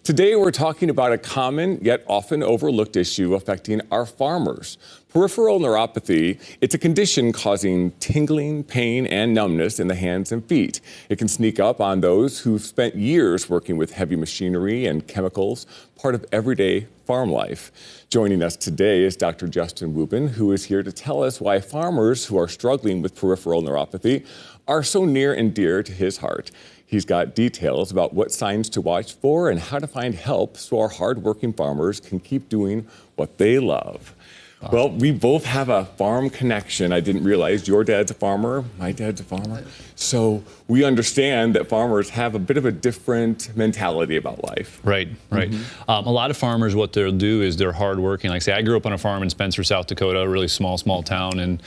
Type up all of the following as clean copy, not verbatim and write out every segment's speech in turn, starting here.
Today we're talking about a common yet often overlooked issue affecting our farmers. Peripheral neuropathy, it's a condition causing tingling, pain, and numbness in the hands and feet. It can sneak up on those who've spent years working with heavy machinery and chemicals, part of everyday farm life. Joining us today is Dr. Justin Wubin, who is here to tell us why farmers who are struggling with peripheral neuropathy are so near and dear to his heart. He's got details about what signs to watch for and how to find help so our hardworking farmers can keep doing what they love. Awesome. Well, we both have a farm connection. I didn't realize your dad's a farmer, my dad's a farmer. So we understand that farmers have a bit of a different mentality about life. Right. Mm-hmm. A lot of farmers, what they'll do is they're hardworking. Like say, I grew up on a farm in Spencer, South Dakota, a really small town. And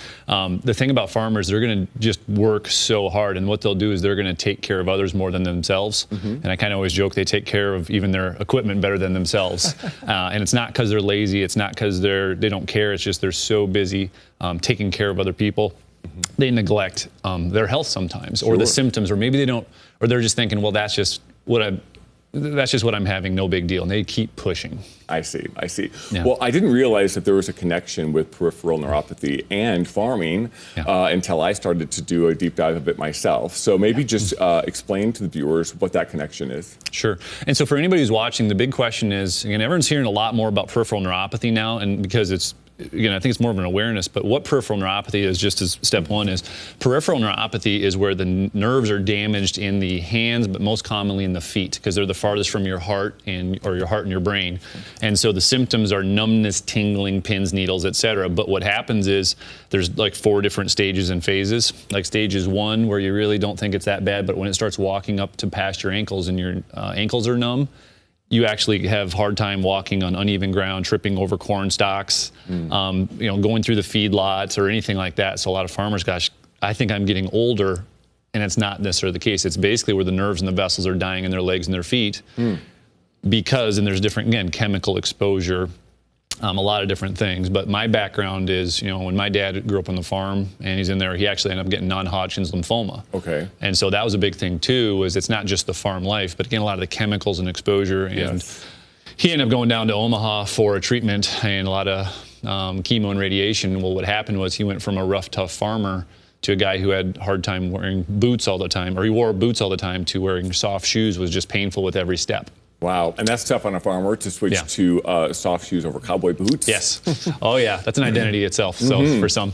the thing about farmers, they're going to just work so hard. And what they'll do is they're going to take care of others more than themselves. Mm-hmm. And I kind of always joke they take care of even their equipment better than themselves. And it's not because they're lazy. It's not because they don't care. It's just they're so busy taking care of other people. Mm-hmm. They neglect their health sometimes, or the symptoms, or maybe they don't, or they're just thinking, well, that's just what I'm having, no big deal, and they keep pushing. I see. Yeah. Well, I didn't realize that there was a connection with peripheral neuropathy and farming until I started to do a deep dive of it myself. So maybe just explain to the viewers what that connection is. Sure. And so for anybody who's watching, the big question is, again, everyone's hearing a lot more about peripheral neuropathy now, and because it's, again, I think it's more of an awareness, but what peripheral neuropathy is, just as step one, is peripheral neuropathy is where the nerves are damaged in the hands, but most commonly in the feet, because they're the farthest from your heart and your brain. And so the symptoms are numbness, tingling, pins, needles, etc. But what happens is there's like 4 different stages and phases. Like stages 1, where you really don't think it's that bad, but when it starts walking up to past your ankles and your ankles are numb, you actually have hard time walking on uneven ground, tripping over corn stalks, going through the feedlots or anything like that. So a lot of farmers, gosh, I think I'm getting older, and it's not necessarily the case. It's basically where the nerves and the vessels are dying in their legs and their feet because, and there's different, again, chemical exposure, a lot of different things. But my background is, when my dad grew up on the farm and he's in there, he actually ended up getting non-Hodgkin's lymphoma. Okay. And so that was a big thing too, was it's not just the farm life, but again, a lot of the chemicals and exposure. And he ended up going down to Omaha for a treatment and a lot of chemo and radiation. Well, what happened was he went from a rough, tough farmer to a guy who had a hard time wearing boots all the time, or he wore boots all the time, to wearing soft shoes was just painful with every step. Wow, and that's tough on a farmer to switch to soft shoes over cowboy boots. Yes. Oh yeah, that's an identity itself. So for some.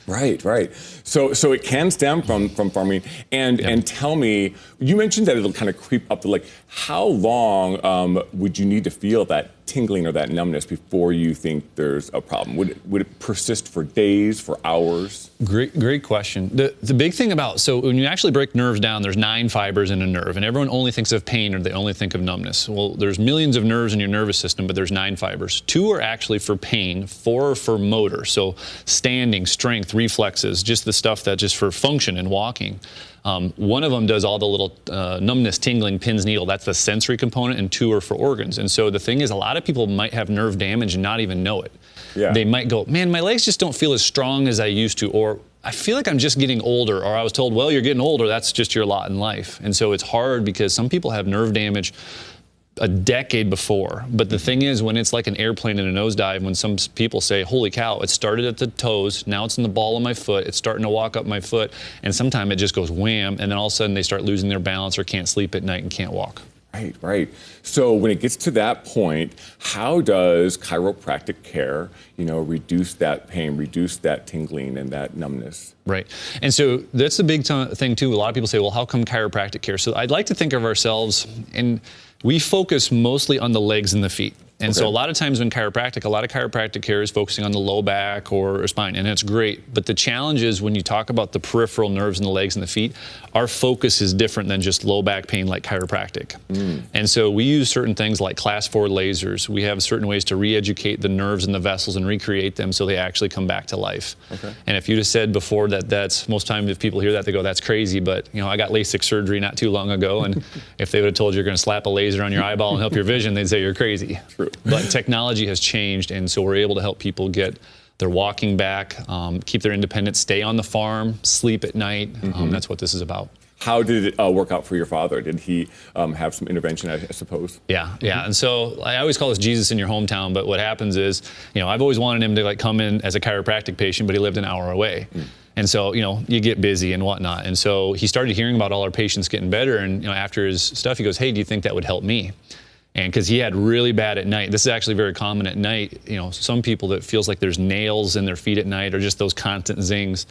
Right. So it can stem from farming. And tell me, you mentioned that it'll kind of creep up to, like, how long would you need to feel that tingling or that numbness before you think there's a problem? Would it persist for days, for hours? Great question. The big thing about, so when you actually break nerves down, there's 9 fibers in a nerve, and everyone only thinks of pain, or they only think of numbness. Well, there's millions of nerves in your nervous system, but there's 9 fibers. 2 are actually for pain, 4 are for motor, so standing, strength, reflexes, just the stuff that's just for function and walking. One of them does all the little numbness, tingling, pins, needle. That's the sensory component, and 2 are for organs. And so the thing is, a lot of people might have nerve damage and not even know it. Yeah. They might go, man, my legs just don't feel as strong as I used to, or I feel like I'm just getting older, or I was told, well, you're getting older, that's just your lot in life. And so it's hard because some people have nerve damage a decade before. But the thing is, when it's like an airplane in a nosedive, when some people say, holy cow, it started at the toes, now it's in the ball of my foot, it's starting to walk up my foot, and sometimes it just goes wham, and then all of a sudden they start losing their balance or can't sleep at night and can't walk. Right. So when it gets to that point, how does chiropractic care, reduce that pain, reduce that tingling and that numbness? Right. And so that's the big thing too. A lot of people say, well, how come chiropractic care? So I'd like to think of ourselves, and we focus mostly on the legs and the feet. And so a lot of times when a lot of chiropractic care is focusing on the low back or spine, and that's great. But the challenge is when you talk about the peripheral nerves in the legs and the feet, our focus is different than just low back pain like chiropractic. And so we use certain things like class 4 lasers. We have certain ways to re-educate the nerves and the vessels and recreate them so they actually come back to life. And if you just said before that's, most times if people hear that, they go, that's crazy. But I got LASIK surgery not too long ago, and if they would have told you you're going to slap a laser on your eyeball and help your vision, they'd say you're crazy. True. But technology has changed, and so we're able to help people get their walking back, keep their independence, stay on the farm, sleep at night. That's what this is about. How did it work out for your father? Did he have some intervention, I suppose? Yeah. And so I always call this Jesus in your hometown, but what happens is, I've always wanted him to like come in as a chiropractic patient, but he lived an hour away. And so, you get busy and whatnot. And so he started hearing about all our patients getting better. And, after his stuff, he goes, hey, do you think that would help me? And because he had really bad at night. This is actually very common at night. Some people that feels like there's nails in their feet at night or just those constant zings.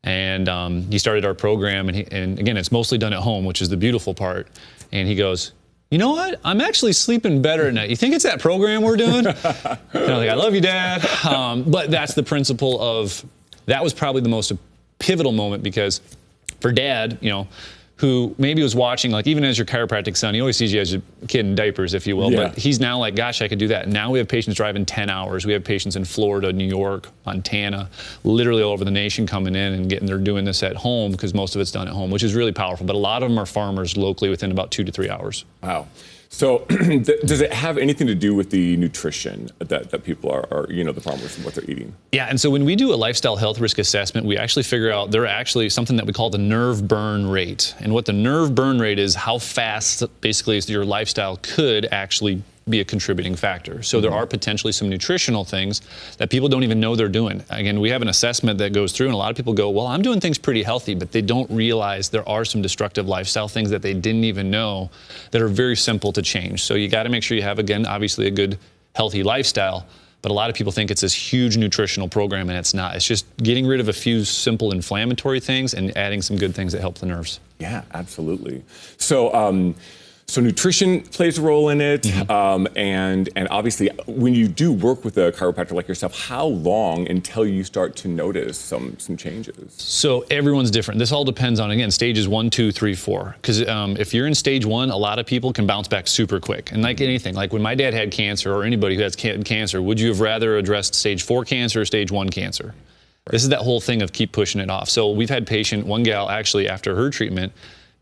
And he started our program, and again, it's mostly done at home, which is the beautiful part. And he goes, you know what? I'm actually sleeping better at night. You think it's that program we're doing? And I'm like, I love you, Dad. But that's the principle of, that was probably the most pivotal moment, because for Dad, who maybe was watching, like even as your chiropractic son, he always sees you as a kid in diapers, if you will, but he's now like, gosh, I could do that. And now we have patients driving 10 hours. We have patients in Florida, New York, Montana, literally all over the nation coming in and they're doing this at home, because most of it's done at home, which is really powerful. But a lot of them are farmers locally within about 2 to 3 hours. Wow. So does it have anything to do with the nutrition that people are, the farmers, and what they're eating? Yeah, and so when we do a lifestyle health risk assessment, we actually figure out they're actually something that we call the nerve burn rate. And what the nerve burn rate is, how fast basically your lifestyle could actually be a contributing factor. So there are potentially some nutritional things that people don't even know they're doing. Again, we have an assessment that goes through, and a lot of people go, well, I'm doing things pretty healthy, but they don't realize there are some destructive lifestyle things that they didn't even know that are very simple to change. So you got to make sure you have, again, obviously a good, healthy lifestyle. But a lot of people think it's this huge nutritional program, and it's not. It's just getting rid of a few simple inflammatory things and adding some good things that help the nerves. Yeah, absolutely. So nutrition plays a role in it, and obviously when you do work with a chiropractor like yourself, how long until you start to notice some changes? So everyone's different. This all depends on, again, stages 1, 2, 3, 4. Because if you're in stage 1, a lot of people can bounce back super quick. And like anything, like when my dad had cancer, or anybody who has cancer, would you have rather addressed stage 4 cancer or stage 1 cancer? Right. This is that whole thing of keep pushing it off. So we've had one gal actually after her treatment,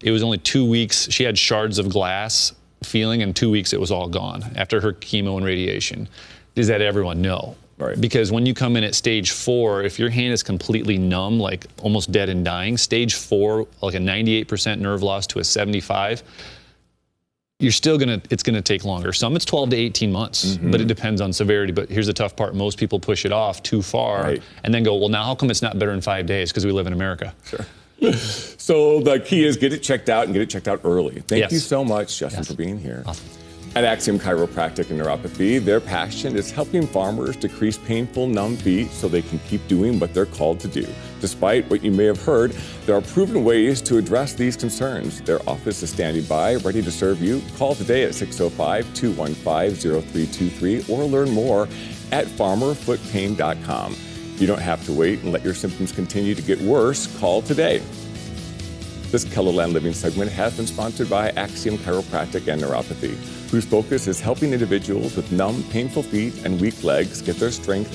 it was only 2 weeks. She had shards of glass feeling, in 2 weeks it was all gone after her chemo and radiation. Is that everyone? No. Right. Because when you come in at stage 4, if your hand is completely numb, like almost dead and dying, stage 4, like a 98% nerve loss to a 75, it's gonna take longer. Some it's 12 to 18 months, but it depends on severity. But here's the tough part: most people push it off too far, and then go, well, now how come it's not better in 5 days? Because we live in America. Sure. So the key is get it checked out, and get it checked out early. Thank you so much, Justin, for being here. Awesome. At Axiom Chiropractic and Neuropathy, their passion is helping farmers decrease painful, numb feet so they can keep doing what they're called to do. Despite what you may have heard, there are proven ways to address these concerns. Their office is standing by, ready to serve you. Call today at 605-215-0323 or learn more at farmerfootpain.com. You don't have to wait and let your symptoms continue to get worse. Call today. This Kellerland Living segment has been sponsored by Axiom Chiropractic and Neuropathy, whose focus is helping individuals with numb, painful feet and weak legs get their strength